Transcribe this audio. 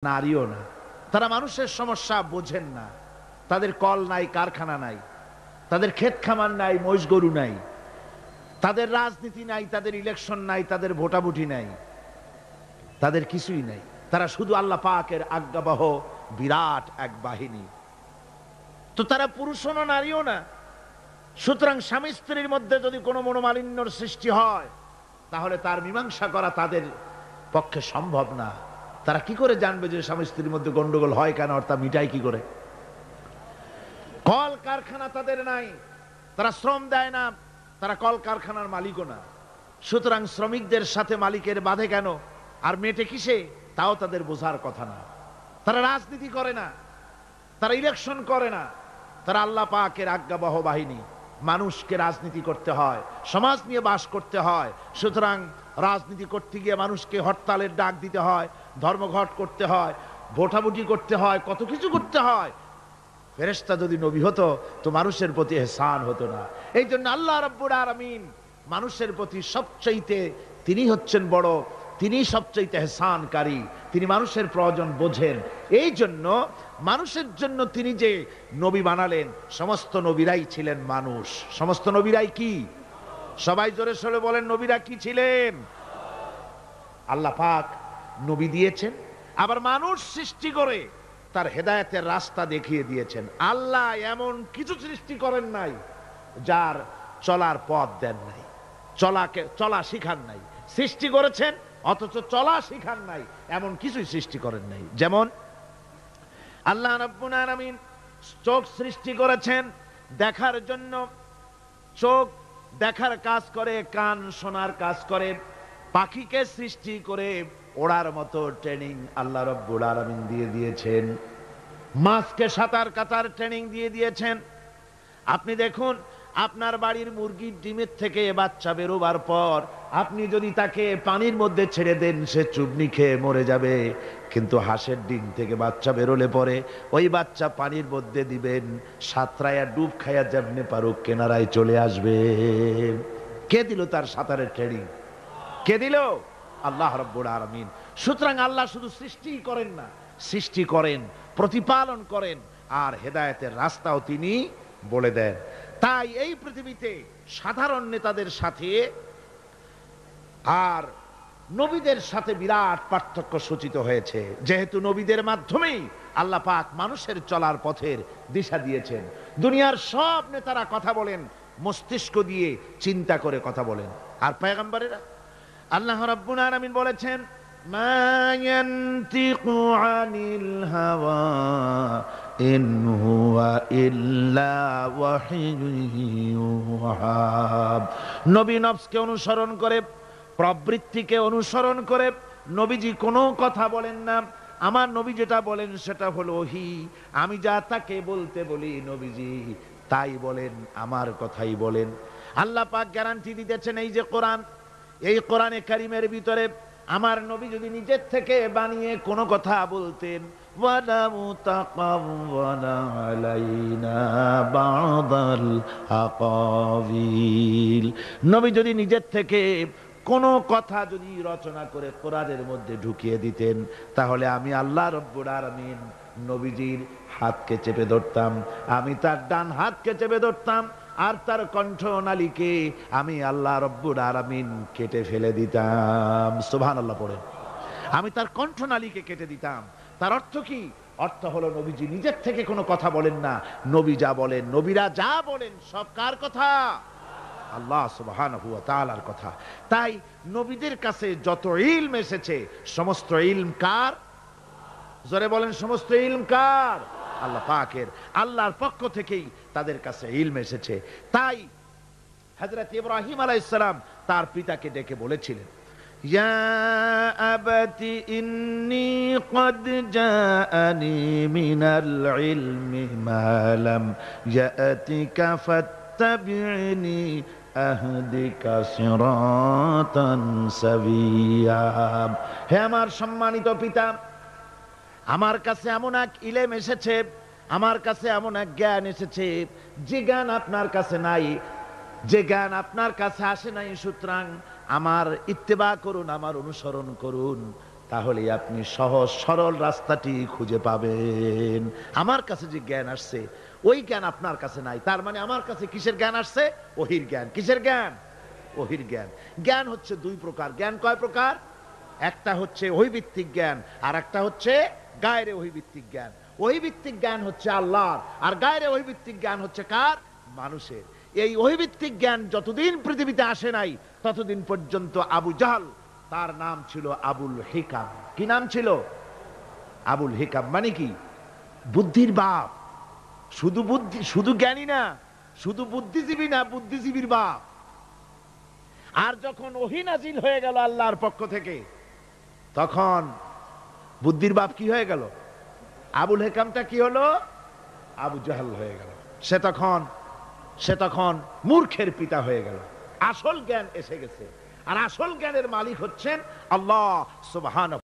নারীও না। তারা মানুষের সমস্যা বোঝেন না। তাদের কল নাই, কারখানা নাই, তাদের ক্ষেত খামার নাই, মহিষ গরু নাই, তাদের রাজনীতি নাই, তাদের ইলেকশন নাই, তাদের ভোটাভুটি নাই, তাদের কিছুই নাই। তারা শুধু আল্লাহ পাকের আজ্ঞাবহ বিরাট এক বাহিনী। তো তারা পুরুষও না, নারীও না। সুতরাং স্বামী স্ত্রীর মধ্যে যদি কোনো মনোমালিন্যর সৃষ্টি হয়, তাহলে তার মীমাংসা করা তাদের পক্ষে সম্ভব না। তারা কি করে জানবে যে স্বামী স্ত্রীর মধ্যে গন্ডগোল হয় কেন, আর তা মিটাই কি করে? কল কারখানা তাদের নাই, তারা শ্রম দেয় না, তারা কল কারখানার মালিকও না। সুতরাং শ্রমিকদের সাথে মালিকের বাধে কেন, আর মেটে কিসে, তাও তাদের বোঝার কথা না। তারা রাজনীতি করে না, তারা ইলেকশন করে না, তারা আল্লাহ পাকের আজ্ঞাবহ বাহিনী। মানুষকে রাজনীতি করতে হয়, সমাজ নিয়ে বাস করতে হয়। সুতরাং রাজনীতি করতে গিয়ে মানুষকে হরতালের ডাক দিতে হয়, ধর্মঘট করতে হয়, ভোটাভুটি করতে হয়, কত কিছু করতে হয়। ফেরেশতা যদি নবী হতো তো মানুষের প্রতি ইহসান হতো না। এই জন্য আল্লাহ রাব্বুল আলামিন মানুষের প্রতি সবচাইতে তিনি হচ্ছেন বড়, তিনি সবচাইতে ইহসানকারী, তিনি মানুষের প্রয়োজন বোঝেন। এই জন্য মানুষের জন্য তিনি যে নবী বানালেন, সমস্ত নবীরাই ছিলেন মানুষ। সমস্ত নবীরাই কি? সবাই জোরে সোরে বলেন, নবীরা কি ছিলেন? আল্লাহ পাক নবী দিয়েছেন, আবার মানুষ সৃষ্টি করে তার হেদায়েতের রাস্তা দেখিয়ে দিয়েছেন। আল্লাহ এমন কিছু সৃষ্টি করেন নাই যার চলার পথ দেন নাই, চলা শিখান নাই। সৃষ্টি করেছেন অথচ চলা শিখান নাই, এমন কিছুই সৃষ্টি করেন নাই। যেমন আল্লাহ রাব্বুল আলামিন চোখ সৃষ্টি করেছেন দেখার জন্য। চোখ দেখার কাজ করে, কান শোনার কাজ করে। পাখিকে সৃষ্টি করে ওড়ার মতো ট্রেনিং আল্লাহ রাব্বুল আলামিন দিয়ে দিয়েছেন। মাছকে সাঁতার কাটার ট্রেনিং দিয়ে দিয়েছেন। আপনি দেখুন, আপনার বাড়ির মুরগির ডিমের থেকে বাচ্চা বেরোবার পর আপনি যদি তাকে পানির মধ্যে ছেড়ে দেন, সে চুবনি খেয়ে মরে যাবে। কিন্তু হাঁসের ডিম থেকে বাচ্চা বেরোলে পরে ওই বাচ্চা পানির মধ্যে দিবেন, সাঁতরায়া ডুব খাইয়া যেমনি পারুক কেনারায় চলে আসবে। কে দিল তার সাঁতারের ট্রেনিং? কে দিল? আল্লাহ রাব্বুল আলামিন। সুতরাং আল্লাহ শুধু সৃষ্টি করেন না, সৃষ্টি করেন, প্রতিপালন করেন, আর হেদায়েতের রাস্তাও তিনি বলে দেন। তাই এই পৃথিবীতে সাধারণ নেতাদের সাথে আর নবীদের সাথে বিরাট পার্থক্য সূচিত হয়েছে, যেহেতু নবীদের মাধ্যমেই আল্লাহ পাক মানুষের চলার পথের দিশা দিয়েছেন। দুনিয়ার সব নেতারা কথা বলেন মস্তিষ্ক দিয়ে, চিন্তা করে কথা বলেন। আর পয়গম্বরেরা, আল্লাহ রাব্বুল আলামিন বলেছেন, মা ইয়ানতিকু আনিল হাওয়া ইন হুয়া ইল্লা ওয়াহিয়ুন ইউহা। নবী নফসকে অনুসরণ করে, প্রবৃত্তিকে অনুসরণ করে নবীজি কোনো কথা বলেন না। আমার নবী যেটা বলেন সেটা হলো ওহী। আমি যা তাকে বলতে বলি নবীজি তাই বলেন, আমার কথাই বলেন। আল্লাহ পাক গ্যারান্টি দিতেছেন, এই যে কোরআন, এই কোরআনে কারীমের ভিতরে আমার নবী যদি নিজের থেকে বানিয়ে কোনো কথা বলতেন, ওয়ালা মুতাকাওয়ালা আলাইনা বাদাল আকাবিল, নবী যদি নিজের থেকে কোনো কথা যদি রচনা করে কোরআনের মধ্যে ঢুকিয়ে দিতেন, তাহলে আমি আল্লাহ রাব্বুল আলামিন নবীজির হাতকে চেপে ধরতাম, আমি তার ডান হাতকে চেপে ধরতাম, আর তার কণ্ঠনালীকে আমি আল্লাহ রাব্বুল আলামিন কেটে ফেলে দিতাম। সুবহানাল্লাহ পড়েন। আমি তার কণ্ঠনালীকে কেটে দিতাম। তার অর্থ কি? অর্থ হলো নবীজি নিজের থেকে কোনো কথা বলেন না। নবী যা বলেন, নবীরা যা বলেন, সব কার কথা? আল্লাহ সুবহানাহু ওয়া তাআলার কথা। তাই নবীদের কাছে যত ইলম এসেছে, সমস্ত ইলম কার? জোরে বলেন, সমস্ত ইলম কার? আল্লাহ পাকের। আল্লাহর পক্ষ থেকেই তাদের কাছে ইলম এসেছে। তাই হযরত ইব্রাহিম আলাইহিস সালাম তার পিতাকে ডেকে বলেছিলেন, ইয়া আবাতি ইন্নী ক্বাদ জাআনি মিনাল ইলমি মা লাম ইয়াতিকা ফাত্তাবি'নি আহদিকা সিরাতান সাবিয়্যা। হে আমার সম্মানিত পিতা, আমার কাছে এমন এক ইলম এসেছে, আমার কাছে এমন এক জ্ঞান এসেছে যে জ্ঞান আপনার কাছে নাই, যে জ্ঞান আপনার কাছে আসে নাই। সুতরাং আমার ইত্তেবা করুন, আমার অনুসরণ করুন। তাহলে আপনি সহজ সরল রাস্তাটি খুঁজে পাবেন। আমার কাছে যে জ্ঞান আসছে ওই জ্ঞান আপনার কাছে নাই, তার মানে আমার কাছে কিসের জ্ঞান আসছে? ওহির জ্ঞান। কিসের জ্ঞান? ওহির জ্ঞান। জ্ঞান হচ্ছে দুই প্রকার। জ্ঞান কয় প্রকার? একটা হচ্ছে ওহিভিত্তিক জ্ঞান, আর একটা হচ্ছে গায়রে ওহিভিত্তিক জ্ঞান। ওহিভিত্তিক জ্ঞান হচ্ছে আল্লাহর, আর গায়রে ওহিভিত্তিক জ্ঞান হচ্ছে কার? মানুষের। এই ওহিভিত্তিক জ্ঞান যতদিন পৃথিবীতে আসে নাই ততদিন পর্যন্ত আবু জাহল, তার নাম ছিল আবুল হিকাম। কি নাম ছিল? আবুল হিকাম। মানে কি? বুদ্ধির বাপ। শুধু বুদ্ধি, শুধু জ্ঞানী না, শুধু বুদ্ধিজীবী না, বুদ্ধিজীবীর বাপ। আর যখন ওহী নাজিল হয়ে গেল আল্লাহর পক্ষ থেকে, তখন বুদ্ধির বাপ কি হয়ে গেল? আবুল হিকামটা কি হলো? আবু জাহল হয়ে গেল। সে তখন মূর্খের পিতা হয়ে গেল। আসল জ্ঞান এসে গেছে, আর আসল জ্ঞানের মালিক হচ্ছেন আল্লাহ সুবহানাহু।